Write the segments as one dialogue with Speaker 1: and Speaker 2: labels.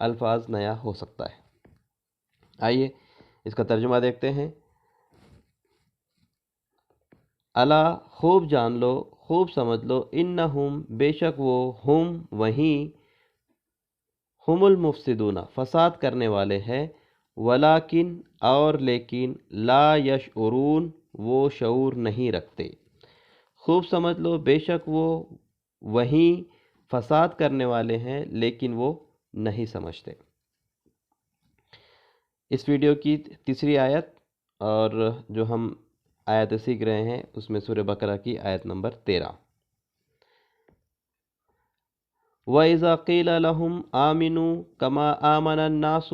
Speaker 1: الفاظ نیا ہو سکتا ہے۔ آئیے اس کا ترجمہ دیکھتے ہیں۔ الا خوب جان لو، خوب سمجھ لو، انہم بے شک وہ، ہم وہیں، ہم المفسدون فساد کرنے والے ہیں، ولیکن اور لیکن، لا یشعرون وہ شعور نہیں رکھتے۔ خوب سمجھ لو بے شک وہ وہیں فساد کرنے والے ہیں لیکن وہ نہیں سمجھتے۔ اس ویڈیو کی تیسری آیت اور جو ہم آیتیں سیکھ رہے ہیں اس میں سورہ بقرہ کی آیت نمبر 13۔ وَإِذَا قِيلَ لَهُمْ آمِنُوا كَمَا آمَنَ النَّاسُ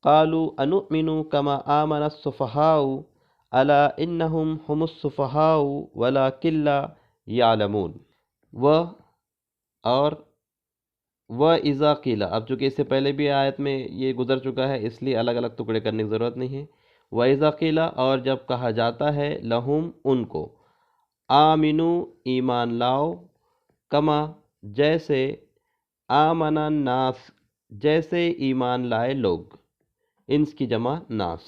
Speaker 1: قَالُوا أَنُؤْمِنُ كَمَا آمَنَ السُّفَهَاءُ أَلَا إِنَّهُمْ هُمُ السُّفَهَاءُ وَلَكِنْ لَا يَعْلَمُونَ۔ اور وَإِذَا قِيلَ، اب چونکہ اس سے پہلے بھی آیت میں یہ گزر چکا ہے اس لیے الگ الگ ٹکڑے کرنے کی ضرورت نہیں ہے۔ وَإِذَا قِيلَ، اور جب کہا جاتا ہے، لہم ان کو، آمنو ایمان لاؤ، کما جیسے، آمن الناس جیسے ایمان لائے لوگ، انس کی جمع ناس،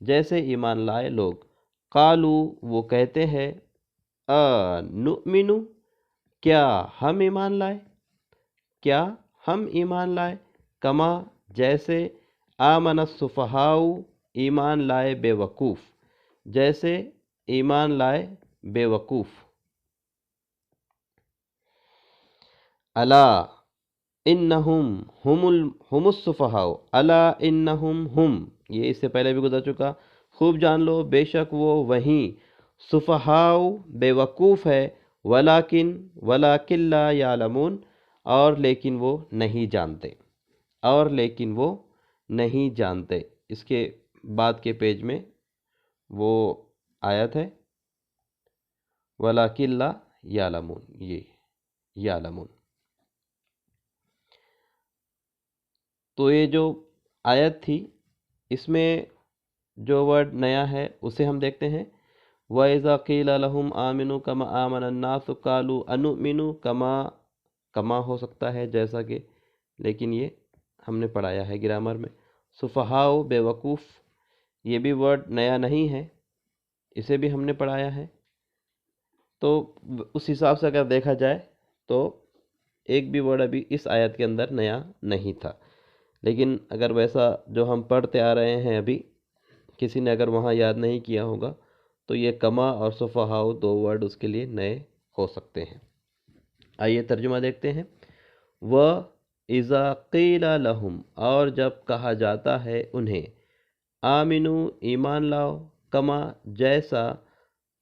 Speaker 1: جیسے ایمان لائے لوگ، قالو وہ کہتے ہیں، نؤمنو کیا ہم ایمان لائے، کیا ہم ایمان لائے، کما جیسے، آمن السفہاء ایمان لائے بے وقوف، جیسے ایمان لائے بے وقوف۔ الا انہم ہم السفہاء، الا انہم ہم، یہ اس سے پہلے بھی گزر چکا، خوب جان لو بے شک وہ وہیں، سفہاء بے وقوف ہے، ولیکن لا یعلمون اور لیکن وہ نہیں جانتے، اور لیکن وہ نہیں جانتے۔ اس کے بعد کے پیج میں وہ آیت ہے، ولیکن لا یعلمون، یہ یعلمون۔ تو یہ جو آیت تھی اس میں جو ورڈ نیا ہے اسے ہم دیکھتے ہیں۔ وَإِذَا قِيلَ لَهُمْ آمِنُوا كَمَا آمَنَ النَّاسُ قَالُوا أَنُؤْمِنُ کما ہو سکتا ہے جیسا کہ، لیکن یہ ہم نے پڑھایا ہے گرامر میں۔ سفہاء بے وقوف، یہ بھی ورڈ نیا نہیں ہے، اسے بھی ہم نے پڑھایا ہے۔ تو اس حساب سے اگر دیکھا جائے تو ایک بھی ورڈ ابھی اس آیت کے اندر نیا نہیں تھا، لیکن اگر ویسا جو ہم پڑھتے آ رہے ہیں ابھی کسی نے اگر وہاں یاد نہیں کیا ہوگا تو یہ کما اور سفہاء دو ورڈ اس کے لیے نئے ہو سکتے ہیں۔ آئیے ترجمہ دیکھتے ہیں۔ وَإِذَا قِيلَ لَهُمْ، اور جب کہا جاتا ہے انہیں، آمنو ایمان لاؤ، کما جیسا،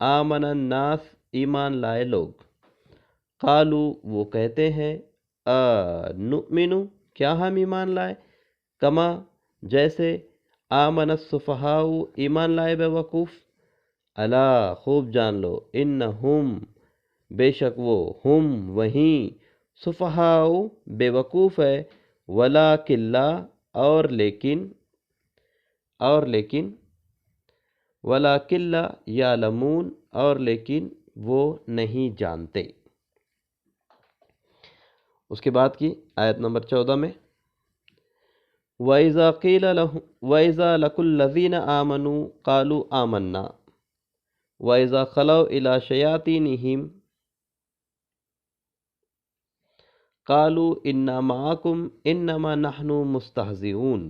Speaker 1: آمن الناس ایمان لائے لوگ، قالو وہ کہتے ہیں، نؤمنو کیا ہم ایمان لائے، کما جیسے، آمن السفہاء ایمان لائے بے وقوف، الا خوب جان لو، انہم بے شک وہ، ہم وہیں، سفہاء بے وقوف ہے، ولیکن لا اور لیکن، ولیکن لا یعلمون اور لیکن وہ نہیں جانتے۔ اس کے بعد کی آیت نمبر 14 میں، وَإِذَا قِيلَ لَهُمْ وَإِذَا لَقُوا الَّذِينَ آمَنُوا قَالُوا آمَنَّا وَإِذَا خَلَوْا إِلَى شَيَاطِينِهِمْ قَالُوا إِنَّا مَعَكُمْ إِنَّمَا نَحْنُ مُسْتَهْزِئُونَ۔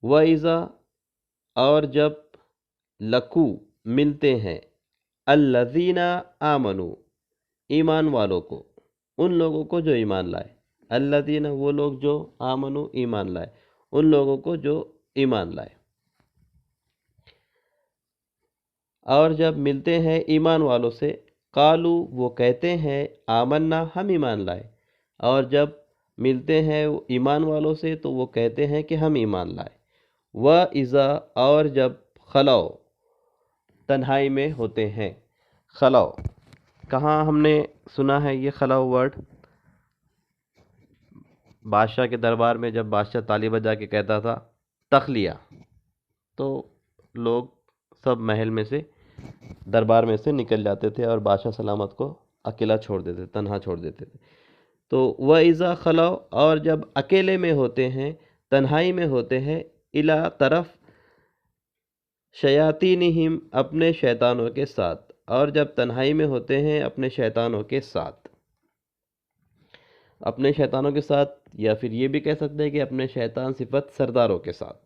Speaker 1: وَإِذَا اور جب، لَقُوا ملتے ہیں، الَّذِينَ آمَنُوا ایمان والوں کو، ان لوگوں کو جو ایمان لائے، الَّذِينَ وہ لوگ جو، آمنوا ایمان لائے، ان لوگوں کو جو ایمان لائے، اور جب ملتے ہیں ایمان والوں سے، قالو وہ کہتے ہیں، آمنا ہم ایمان لائے، اور جب ملتے ہیں ایمان والوں سے تو وہ کہتے ہیں کہ ہم ایمان لائے۔ وَإِذَا اور جب، خلو تنہائی میں ہوتے ہیں، خلو کہاں ہم نے سنا ہے یہ خلو ورڈ؟ بادشاہ کے دربار میں جب بادشاہ تالی بجا کے کہتا تھا تخلیہ، تو لوگ سب محل میں سے، دربار میں سے نکل جاتے تھے اور بادشاہ سلامت کو اکیلا چھوڑ دیتے، تنہا چھوڑ دیتے تھے۔ تو وَإِذَا خَلَوْا، اور جب اکیلے میں ہوتے ہیں، تنہائی میں ہوتے ہیں، اِلَى طرف شیاطینہم اپنے شیطانوں کے ساتھ، اور جب تنہائی میں ہوتے ہیں اپنے شیطانوں کے ساتھ، اپنے شیطانوں کے ساتھ، یا پھر یہ بھی کہہ سکتے ہیں کہ اپنے شیطان صفت سرداروں کے ساتھ،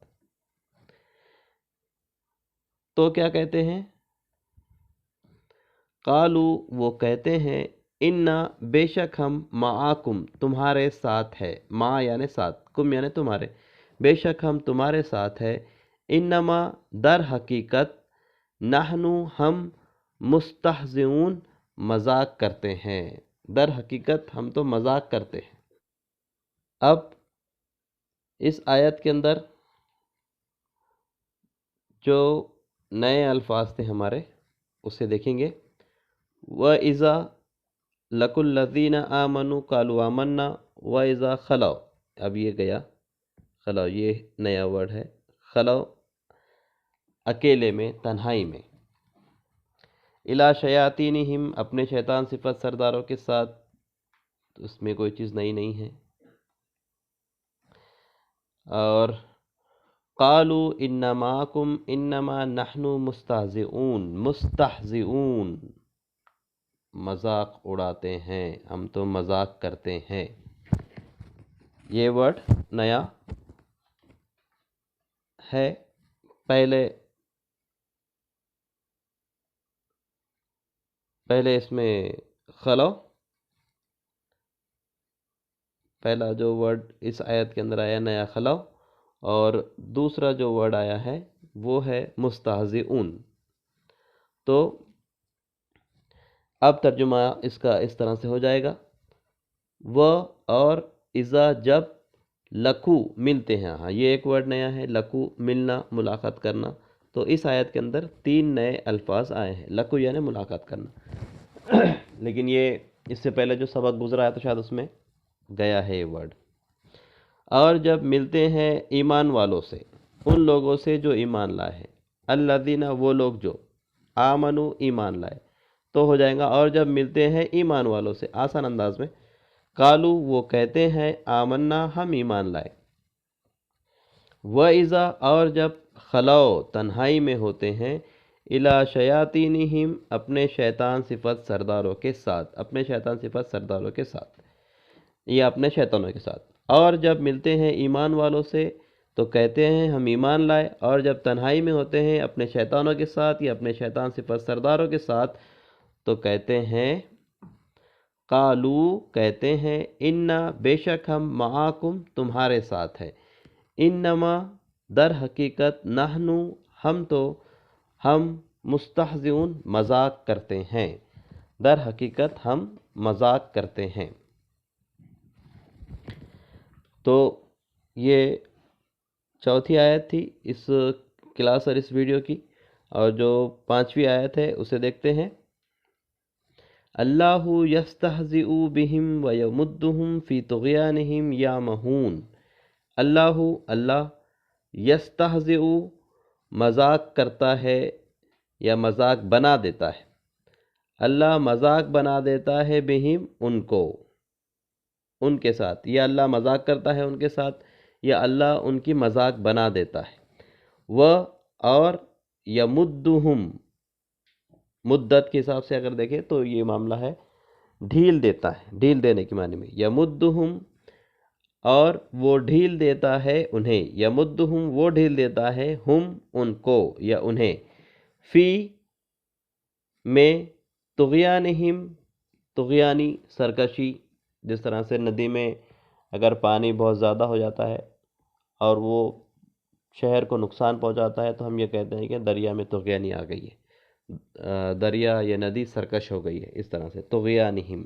Speaker 1: تو کیا کہتے ہیں؟ قالو، وہ کہتے ہیں، انا، بے شک ہم، معاکم، تمہارے ساتھ ہے، ما یعنی ساتھ، کم یعنی تمہارے، بے شک ہم تمہارے ساتھ ہے، انما، در حقیقت، نحنو، ہم، مستہزئون، مذاق کرتے ہیں، در حقیقت ہم تو مذاق کرتے ہیں۔ اب اس آیت کے اندر جو نئے الفاظ تھے ہمارے، اسے دیکھیں گے۔ وَإِذَا لَقُوا الَّذِينَ آمَنُوا قَالُوا آمَنَّا وَإِذَا خَلَوْا، اب یہ گیا خلو، یہ نیا ورڈ ہے، خلو، اکیلے میں، تنہائی میں، اِلَى شَيَاطِینِہِم اپنے شیطان صفت سرداروں کے ساتھ، اس میں کوئی چیز نئی نہیں ہے۔ اور قالوا اِنَّ مَعَكُمْ اِنَّمَا نَحْنُ مُسْتَہْزِئُونَ، مستہزئون، مذاق اڑاتے ہیں، ہم تو مذاق کرتے ہیں۔ یہ ورڈ نیا ہے، پہلے اس میں خلو، پہلا جو ورڈ اس آیت کے اندر آیا نیا خلو، اور دوسرا جو ورڈ آیا ہے وہ ہے مستہزئون۔ تو اب ترجمہ اس کا اس طرح سے ہو جائے گا، وہ اور اذا جب، لکو ملتے ہیں، ہاں یہ ایک ورڈ نیا ہے، لکو ملنا، ملاقات کرنا، تو اس آیت کے اندر 3 نئے الفاظ آئے ہیں، لکو یعنی ملاقات کرنا، لیکن یہ اس سے پہلے جو سبق گزرا ہے تو شاید اس میں گیا ہے یہ ورڈ۔ اور جب ملتے ہیں ایمان والوں سے، ان لوگوں سے جو ایمان لائے ہیں، الذین، وہ لوگ جو، آمنو، ایمان لائے، تو ہو جائے گا اور جب ملتے ہیں ایمان والوں سے، آسان انداز میں، قالو، وہ کہتے ہیں، آمنا، ہم ایمان لائے، وَإِذَا، اور جب، خلو، تنہائی میں ہوتے ہیں، اِلَى شَيَاطِینِہِم اپنے شیطان صفت سرداروں کے ساتھ، اپنے شیطان صفت سرداروں کے ساتھ، یا اپنے شیطانوں کے ساتھ، اور جب ملتے ہیں ایمان والوں سے تو کہتے ہیں ہم ایمان لائے، اور جب تنہائی میں ہوتے ہیں اپنے شیطانوں کے ساتھ یا اپنے شیطان صفت سرداروں کے ساتھ تو کہتے ہیں، قالو، کہتے ہیں، انا، بے شک ہم، معاکم، تمہارے ساتھ ہے، انما، در حقیقت، نحنو، ہم تو، ہم، مستہزئون، مذاق کرتے ہیں، در حقیقت ہم مذاق کرتے ہیں۔ تو یہ چوتھی آیت تھی اس کلاس اور اس ویڈیو کی، اور جو 5ویں آیت ہے اسے دیکھتے ہیں۔ اللہ یستہزئ بہم ویمدہم فی طغیانہم یعمہون، اللہ یستہزئ، مذاق کرتا ہے یا مذاق بنا دیتا ہے، اللہ مذاق بنا دیتا ہے، بہم، ان کو، ان کے ساتھ، یا اللہ مذاق کرتا ہے ان کے ساتھ، یا اللہ ان کی مذاق بنا دیتا ہے، وہ، اور، یمدہم، مدت کے حساب سے اگر دیکھیں تو یہ معاملہ ہے ڈھیل دیتا ہے، ڈھیل دینے کے معنی میں، یمدہم، اور وہ ڈھیل دیتا ہے انہیں، یمدہم، وہ ڈھیل دیتا ہے، ہم، ان کو یا انہیں، فی، میں، طغیانہم، طغیانی، سرکشی، جس طرح سے ندی میں اگر پانی بہت زیادہ ہو جاتا ہے اور وہ شہر کو نقصان پہنچاتا ہے تو ہم یہ کہتے ہیں کہ دریا میں طغیانی آ گئی ہے، دریا یا ندی سرکش ہو گئی ہے، اس طرح سے طغیانہم،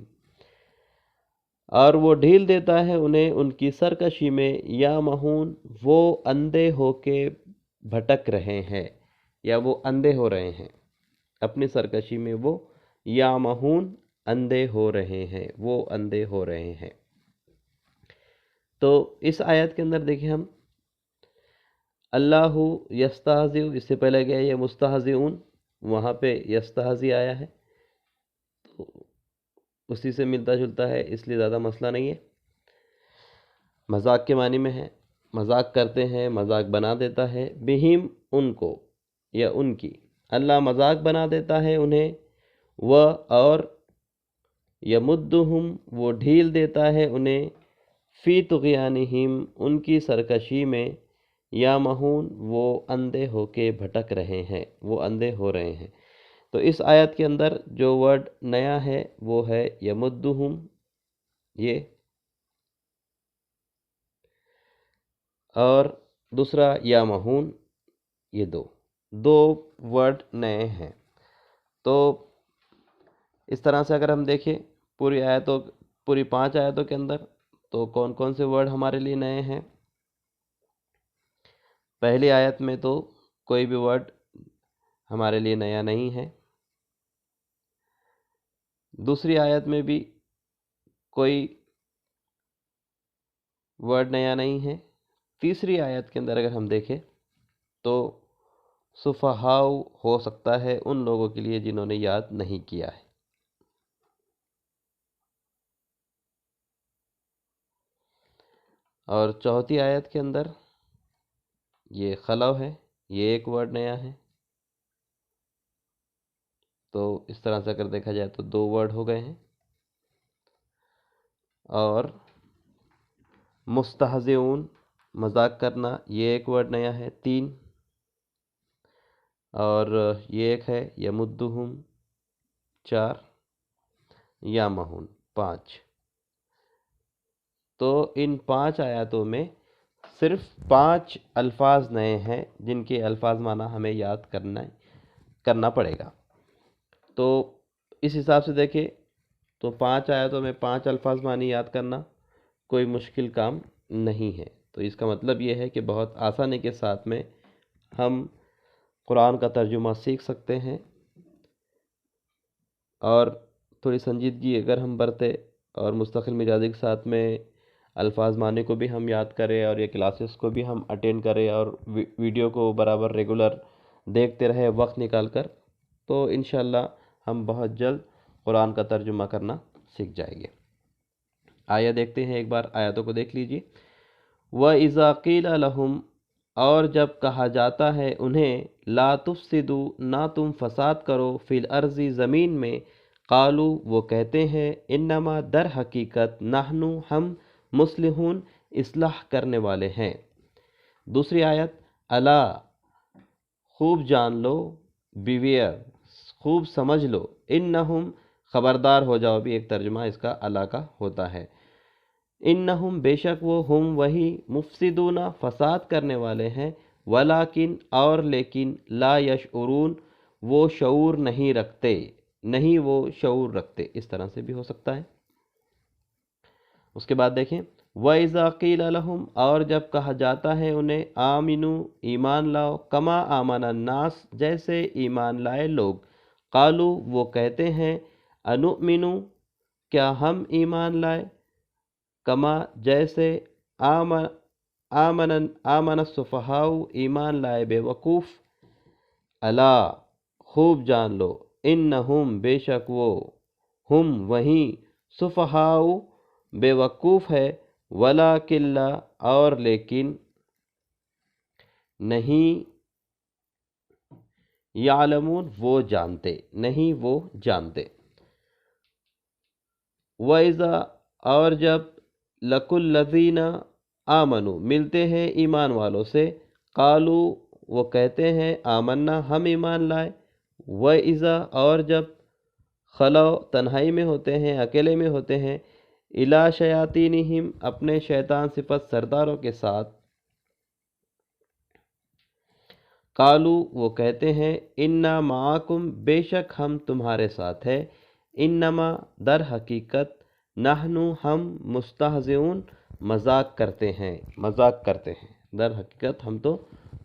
Speaker 1: اور وہ ڈھیل دیتا ہے انہیں ان کی سرکشی میں، یا مہون، وہ اندھے ہو کے بھٹک رہے ہیں، یا وہ اندھے ہو رہے ہیں، اپنی سرکشی میں وہ، یا مہون، اندھے ہو رہے ہیں، وہ اندھے ہو رہے ہیں۔ تو اس آیت کے اندر دیکھیں ہم، اللہ یستہزئ، اس سے پہلے گیا یہ مستہزئون، وہاں پہ یستہزئ آیا ہے، اسی سے ملتا جلتا ہے، اس لیے زیادہ مسئلہ نہیں ہے۔ مذاق کے معنی میں ہے، مذاق کرتے ہیں، مذاق بنا دیتا ہے، بہم ان کو یا ان کی، اللہ مذاق بنا دیتا ہے انہیں، وہ اور یمدہم وہ ڈھیل دیتا ہے انہیں، فی طغیانہم ان کی سرکشی میں، یا مہون وہ اندھے ہو کے بھٹک رہے ہیں، وہ اندھے ہو رہے ہیں۔ تو اس آیت کے اندر جو ورڈ نیا ہے وہ ہے یمدہم، یہ، اور دوسرا یا مہون، یہ دو ورڈ نئے ہیں۔ تو اس طرح سے اگر ہم دیکھیں پوری 5 آیتوں کے اندر، تو کون کون سے ورڈ ہمارے لیے نئے ہیں؟ پہلی آیت میں تو کوئی بھی ورڈ ہمارے لیے نیا نہیں ہے، دوسری آیت میں بھی کوئی ورڈ نیا نہیں ہے، تیسری آیت کے اندر اگر ہم دیکھیں تو سفہاء ہو سکتا ہے ان لوگوں کے لیے جنہوں نے یاد نہیں کیا ہے۔ اور چوتھی آیت کے اندر یہ خلو ہے، یہ ایک ورڈ نیا ہے۔ تو اس طرح سے اگر دیکھا جائے تو 2 ورڈ ہو گئے ہیں۔ اور مستہزئون مذاق کرنا، یہ ایک ورڈ نیا ہے، 3۔ اور یہ ایک ہے یمدہم، 4۔ یا مہون، 5۔ تو ان 5 آیاتوں میں صرف 5 الفاظ نئے ہیں جن کے الفاظ معنی ہمیں یاد کرنا پڑے گا۔ تو اس حساب سے دیکھیں تو 5 آیاتوں میں 5 الفاظ معنی یاد کرنا کوئی مشکل کام نہیں ہے۔ تو اس کا مطلب یہ ہے کہ بہت آسانی کے ساتھ میں ہم قرآن کا ترجمہ سیکھ سکتے ہیں، اور تھوڑی سنجیدگی اگر ہم برتے اور مستقل مزاجی کے ساتھ میں الفاظ معنی کو بھی ہم یاد کریں، اور یہ کلاسز کو بھی ہم اٹینڈ کریں، اور ویڈیو کو برابر ریگولر دیکھتے رہے وقت نکال کر، تو انشاءاللہ ہم بہت جلد قرآن کا ترجمہ کرنا سیکھ جائیں گے۔ آیہ دیکھتے ہیں، ایک بار آیاتوں کو دیکھ لیجیے۔ وَإِذَا قِيلَ لَهُمْ اور جب کہا جاتا ہے انہیں، لا تفسدوا نہ تم فساد کرو، فی الارض زمین میں، قالوا وہ کہتے ہیں، انما در حقیقت، نحن ہم، مصلحون اصلاح کرنے والے ہیں۔ دوسری آیت، الا خوب جان لو، بیویئر خوب سمجھ لو، انہم خبردار ہو جاؤ، بھی ایک ترجمہ اس کا الا کا ہوتا ہے، انہم بے شک وہ، ہم وہی، مفسدون فساد کرنے والے ہیں، ولیکن اور لیکن، لا یشعرون وہ شعور نہیں رکھتے، نہیں وہ شعور رکھتے، اس طرح سے بھی ہو سکتا ہے۔ اس کے بعد دیکھیں، وَإِذَا قِيلَ لَهُمْ اور جب کہا جاتا ہے انہیں، آمنوا ایمان لاؤ، کما آمن الناس جیسے ایمان لائے لوگ، قالوا وہ کہتے ہیں، انؤمن کیا ہم ایمان لائے، کما جیسے، آمن السفہاء ایمان لائے بے وقوف، الا خوب جان لو، انہم بے شک وہ، ہم وہیں، سفہاء بے وقوف ہے، ولیکن لا اور لیکن، نہیں، یعلمون وہ جانتے، نہیں وہ جانتے۔ وَإِذَا اور جب، لَقُوا الَّذِينَ آمَنُوا ملتے ہیں ایمان والوں سے، قالوا وہ کہتے ہیں، آمنا ہم ایمان لائے، وَإِذَا اور جب، خلو تنہائی میں ہوتے ہیں، اکیلے میں ہوتے ہیں، اِلیٰ شیاطینہم اپنے شیطان صفت سرداروں کے ساتھ، قالوا وہ کہتے ہیں، انا معاکم بے شک ہم تمہارے ساتھ ہے، انما در حقیقت، نحن ہم، مستہزئون مذاق کرتے ہیں، مذاق کرتے ہیں، در حقیقت ہم تو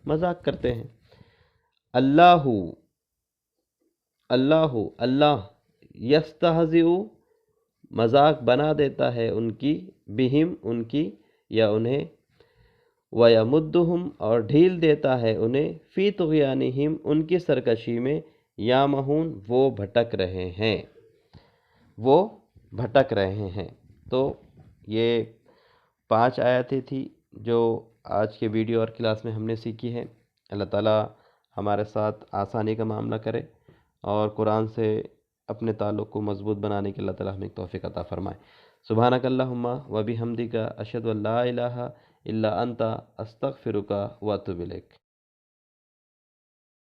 Speaker 1: مذاق کرتے ہیں۔ اللہ اللہ یستہزئ مذاق بنا دیتا ہے ان کی، بہم ان کی یا انہیں، وَيَمُدُّهُمْ اور ڈھیل دیتا ہے انہیں، فی طغیانہم ان کی سرکشی میں، یامہون وہ بھٹک رہے ہیں، وہ بھٹک رہے ہیں۔ تو یہ 5 آیتیں تھی جو آج کے ویڈیو اور کلاس میں ہم نے سیکھی ہے۔ اللہ تعالیٰ ہمارے ساتھ آسانی کا معاملہ کرے اور قرآن سے اپنے تعلق کو مضبوط بنانے کے اللہ تعالیٰ ہمیں توفیق عطا فرمائے۔ سبحانک اللہم و بحمدک اشہد ان لا الہ الا انت استغفرک و اتوب الیک۔